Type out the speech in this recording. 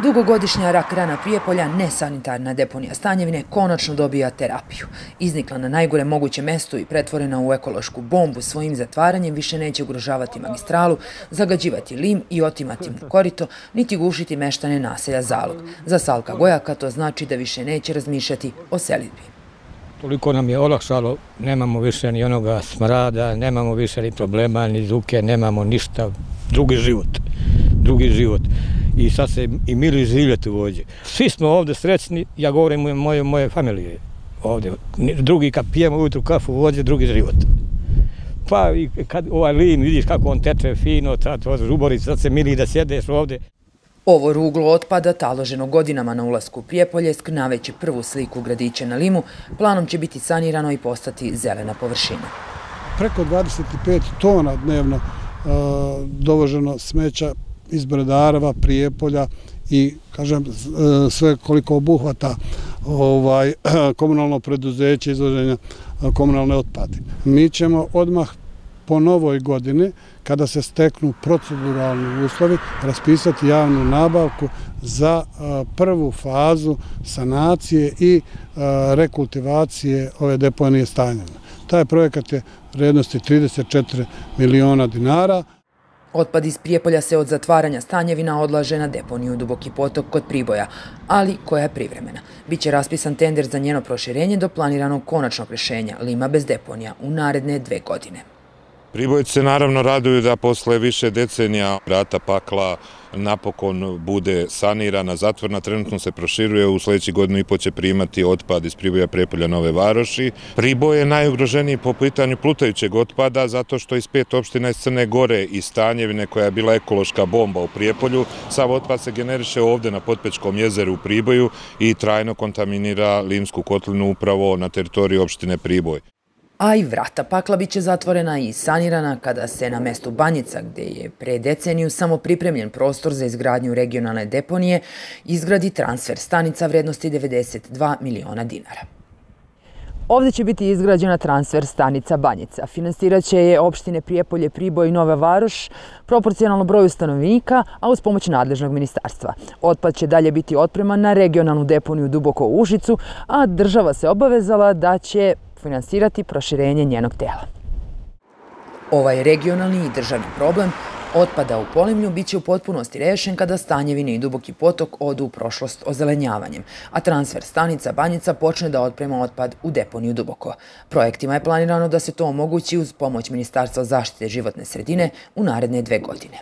Dugogodišnja rak rana Prijepolja, nesanitarna deponija Stanjevine, konačno dobija terapiju. Iznikla na najgore moguće mesto i pretvorena u ekološku bombu, svojim zatvaranjem više neće ugrožavati magistralu, zagađivati Lim i otimati mu korito, niti gušiti meštane naselja Zalog. Za Salka Gojaka to znači da više neće razmišljati o selidbi. Toliko nam je olakšalo, nemamo više ni onoga smrada, nemamo više ni problema, ni zuke, nemamo ništa, drugi život. I sad se i mili živjeti ovdje. Svi smo ovdje srećni, ja govorim moje familije ovdje. Drugi kad pijemo ujutru kafu ovdje, drugi život. Pa i kad ovaj Lim, vidiš kako on teče fino, žubori, sad se mili da sjedeš ovdje. Ovo ruglo otpada, taloženo godinama na ulasku u Prijepolje, skrnaveći prvu sliku gradića na Limu, planom će biti sanirano i postati zelena površina. Preko 25 tona dnevno dovoženo smeća iz Bredareva, Prijepolja i, kažem, sve koliko obuhvata komunalno preduzeće izvoženja komunalne otpade. Mi ćemo odmah po novoj godini, kada se steknu proceduralni uslovi, raspisati javnu nabavku za prvu fazu sanacije i rekultivacije ove deponije Stanjevina. Taj projekat je vrijednosti 34 miliona dinara. Otpad iz Prijepolja se od zatvaranja Stanjevina odlaže na deponiju Duboki potok kod Priboja, ali koja je privremena. Biće raspisan tender za njeno proširenje do planiranog konačnog rješenja Lima bez deponija u naredne 2 godine. Pribojci se naravno raduju da posle više decenija Vrata pakla napokon bude sanirana, zatvorena, trenutno se proširuje, u sljedeći godinu i po će primati otpad iz Priboja, Prijepolja, Nove Varoši. Priboj je najugroženiji po pitanju plutajućeg otpada zato što iz 5 opština iz Crne Gore i Stanjevine, koja je bila ekološka bomba u Prijepolju, sav otpad se generiše ovdje na Potpećkom jezeru u Priboju i trajno kontaminira Limsku kotlinu upravo na teritoriji opštine Priboj. A i Vrata pakla biće zatvorena i sanirana kada se na mestu Banjica, gdje je pre deceniju samo pripremljen prostor za izgradnju regionalne deponije, izgradi transfer stanica vrednosti 92 miliona dinara. Ovdje će biti izgrađena transfer stanica Banjica. Finansirat će je opštine Prijepolje, Priboj i Nova Varoš proporcionalno broju stanovnika, a uz pomoć nadležnog ministarstva. Otpad će dalje biti otpreman na regionalnu deponiju Duboko u Užicu, a država se obavezala da će finansirati proširenje njenog dela. Ovaj regionalni i državni problem otpada u Polimlju biće u potpunosti rešen kada Stanjevine i Duboki potok odu u prošlost ozelenjavanjem, a transfer stanica Banjica počne da otprema otpad u deponiju Duboko. Projektima je planirano da se to omogući uz pomoć Ministarstva zaštite životne sredine u naredne 2 godine.